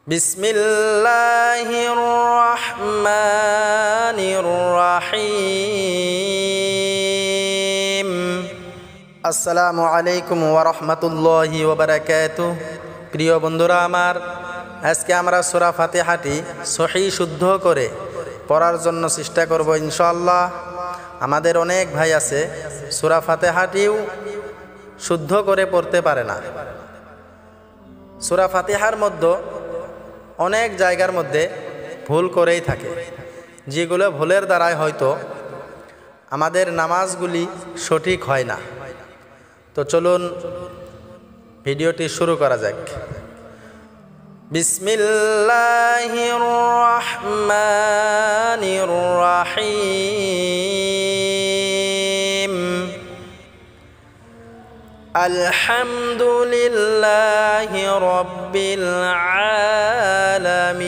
বিসমিল্লাহির রহমানির রহিম। আসসালামু আলাইকুম ওয়া রাহমাতুল্লাহি ওয়া বারাকাতুহু। প্রিয় বন্ধুরা আমার, আজকে আমরা সূরা ফাতিহাটি সহিহ শুদ্ধ করে পড়ার জন্য চেষ্টা করব ইনশাআল্লাহ। আমাদের অনেক ভাই আছে সূরা ফাতিহাটিও শুদ্ধ করে পড়তে পারে না। সূরা ফাতিহার মধ্যে অনেক জায়গার মধ্যে ভুল করেই থাকে, যেগুলো ভুলের দ্বারাই হয়তো আমাদের নামাজগুলি সঠিক হয় না। তো চলুন ভিডিওটি শুরু করা যাক। বিসমিল্লাহির রহমানির রহিম। আলহামদুলিল্লাহি রাব্বিল আলামিন।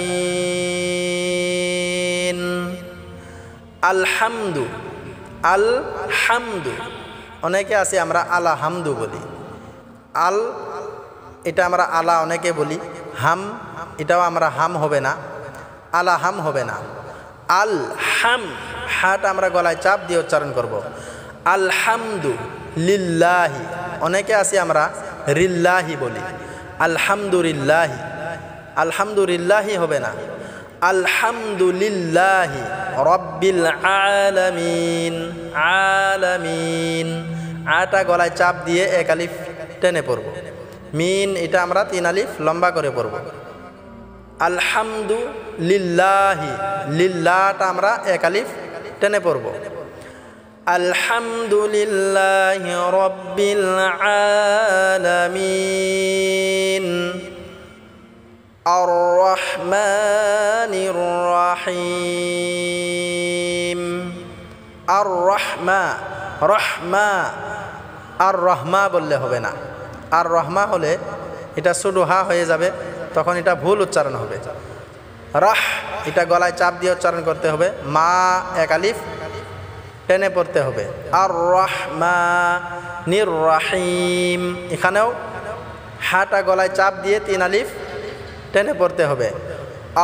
আলহামদু, আলহামদু, অনেকে আছে আমরা আলহামদু বলি। আল এটা আমরা আলা অনেকে বলি। হাম এটাও আমরা হাম হবে না, আলা হাম হবে না। আল হাম, হাটা আমরা গলায় চাপ দিয়ে উচ্চারণ করব। আলহামদু লিল্লাহি, অনেকে আছে আমরা রিল্লাহি বলি। আলহামদুলিল্লাহি, আলহামদুলিল্লাহি হবে না। আলহামদুলিল্লাহি রাব্বিল আলামিন। আলামিন, আটা গলায় চাপ দিয়ে এক আলিফ টেনে পড়ব। মিন এটা আমরা তিন আলিফ লম্বা করে পড়ব। আলহামদুলিল্লাহি, লিল্লাহটা আমরা এক আলিফ টেনে পড়ব। আলহামদুলিল্লাহি রাব্বিল আলামিন। আর রহমানির রহিম। আর রহমা, রহমা, আর রহমা বললে হবে না। আর রহমা হলে এটা সুডুহা হয়ে যাবে, তখন এটা ভুল উচ্চারণ হবে। রাহ এটা গলায় চাপ দিয়ে উচ্চারণ করতে হবে। মা এক আলিফ টেনে পড়তে হবে। আর রহমানির রহিম, এখানেও হাটা গলায় চাপ দিয়ে তিন আলিফ টেনে পড়তে হবে।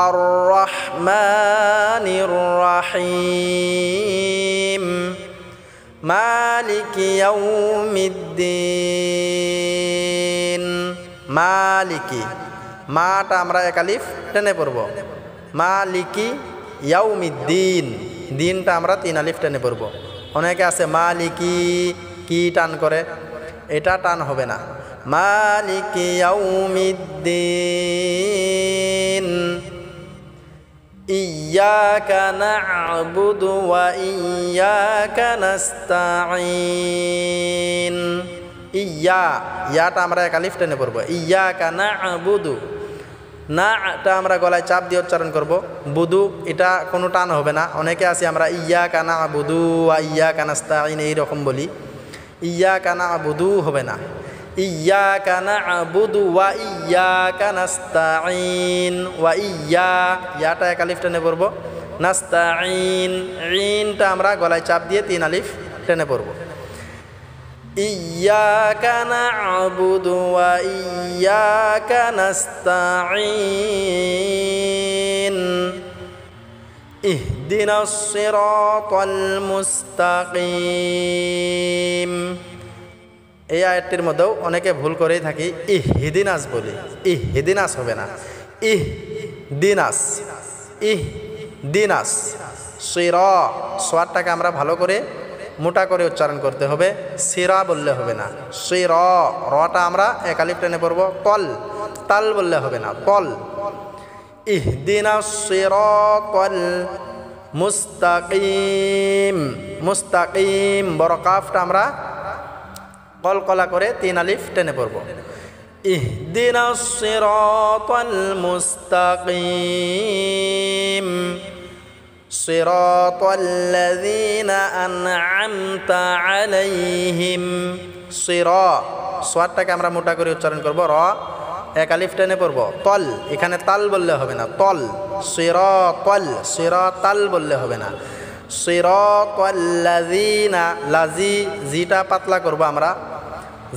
আর রহমানির রহিম। মালিকি ইয়াউমিদ্দিন। মালিকি, মাটা আমরা এক আলিফ টেনে পড়ব। মালিকি ইয়াউমিদ্দিন, দিনটা আমরা তিন আলিফ টেনে পড়ব। অনেকে আছে মালিকি কি টান করে, এটা টান হবে না। মালিকি ইয়াউমিদ্দিন। ইয়্যাকা না'বুদু ওয়া ইয়্যাকা নাস্তাঈন। ইয়াটা আমরা এক আলিফ টেনে পড়ব। ইয়্যাকা না'বুদু, নাটা আমরা গলায় চাপ দিয়ে উচ্চারণ করব। বুদু এটা কোনো টান হবে না। অনেকে আছে আমরা ইয়্যাকা না'বুদু ওয়া ইয়্যাকা নাস্তাঈন এইরকম বলি। ইয়্যাকা না'বুদু হবে না। ইয়্যাকা না'বুদু ওয়া ইয়্যাকা নাস্তাঈন। ওয়া ইয়াটা এক আলিফ টেনে পড়ব। নাস্তাঈন, ঈনটা আমরা গলায় চাপ দিয়ে তিন আলিফ টেনে পড়ব। ইয়্যাকা না'বুদু ওয়া ইয়্যাকা নাস্তাঈন। ইহদিনাস সিরাতাল মুস্তাকিম। এই আয়াতটির মধ্যেও অনেকে ভুল করেই থাকি, ইহদিনাস বলি। ইহদিনাস হবে না, ইহদিনাস। ইহদিনাস, সিরা, সোয়াদটাকে আমরা ভালো করে মোটা করে উচ্চারণ করতে হবে। সিরা বললে হবে না। সিরা, রটা আমরা এক আলিফ টেনে পড়ব। তল, তাল বললে হবে না, তল। ইহদিনাস সিরাতাল মুস্তাকিম। মুস্তাকিম, বড় কাফটা আমরা কলকলা করে তিন আলিফ টেনে পড়ব। ইহদিনাস সিরাতাল মুস্তাকিম। সিরাতাল্লাযীনা আন'আমতা আলাইহিম। সিরা, সোয়াদটাকে আমরা মোটা করে উচ্চারণ করব। র এক আলিফ টেনে পড়ব। তল, এখানে তাল বললে হবে না, তল। সিরাতাল, সিরাতাল বললে হবে না। সিরাতাল্লাযীনা, লাজি জিটা পাতলা করব আমরা,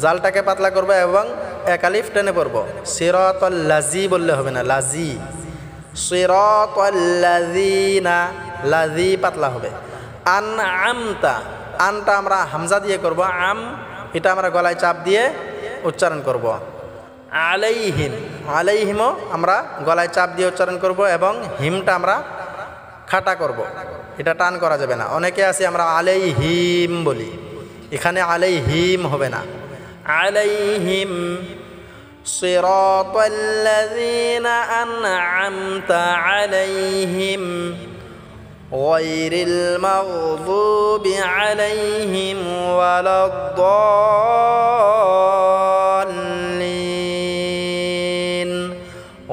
জালটাকে পাতলা করব এবং এক আলিফ টেনে পড়ব। সিরাতাল লাজি বললে হবে না, লাজি। সিরাতাল লাযিনা, লাজি পাতলা হবে। আনআমতা, আনটা আমরা হামজা দিয়ে করব, আম এটা আমরা গলায় চাপ দিয়ে উচ্চারণ করব। আলাইহিম, আলাইহিমও আমরা গলায় চাপ দিয়ে উচ্চারণ করব এবং হিমটা আমরা খাটা করব, এটা টান করা যাবে না। অনেকে আছে আমরা আলাইহিম বলি, এখানে আলাইহিম হবে না, আলাইহিম। সিরাতাল্লাযীনা আনআমতা আলাইহিম গায়রিল মাগযুবি আলাইহিম ওয়ালাদ-দাল্লিন।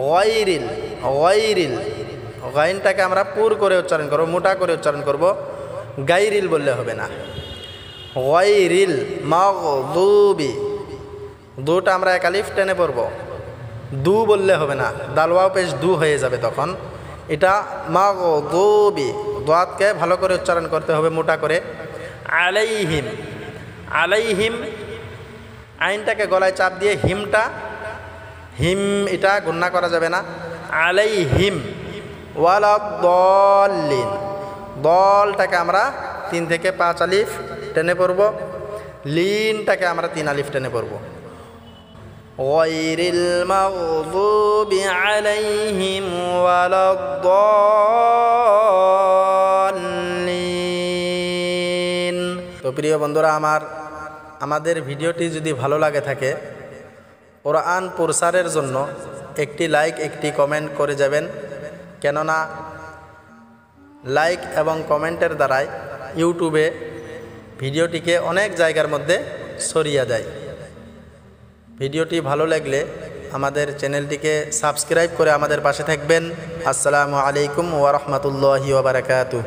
গায়রিল, গায়রিল, গাইনটাকে আমরা পুর করে উচ্চারণ করব, মোটা করে উচ্চারণ করব, গায়রিল বললে হবে না। গায়রিল মাগযুবি, দুটা আমরা এক আলিফ টেনে পড়ব, দু বললে হবে না, দালওয়াও পেশ দু হয়ে যাবে তখন। এটা মাগযুবি, দাঁতকে ভালো করে উচ্চারণ করতে হবে মোটা করে। আলাইহিম, আলাইহিম আইনটাকে গলায় চাপ দিয়ে হিমটা, হিম এটা গুণনা করা যাবে না, আলাইহিম। ওয়ালাদ-দাল্লিন, দলটাকে আমরা 3 থেকে 5 আলিফ টেনে পড়ব, লিনটাকে আমরা 3 আলিফ টেনে পড়ব। গায়রিল মাগযুবি আলাইহিম ওয়ালাদ-দাল্লিন। তো প্রিয় বন্ধুরা আমার, আমাদের ভিডিওটি যদি ভালো লাগে থাকে, কোরআন প্রসারের জন্য একটি লাইক একটি কমেন্ট করে যাবেন, কেননা লাইক এবং কমেন্টের দ্বারাই ইউটিউবে ভিডিওটিকে অনেক জায়গার মধ্যে ছড়িয়ে দেয়। ভিডিওটি ভালো লাগলে আমাদের চ্যানেলটিকে সাবস্ক্রাইব করে আমাদের পাশে থাকবেন। আসসালামু আলাইকুম ওয়া রাহমাতুল্লাহি ওয়া বারাকাতুহু।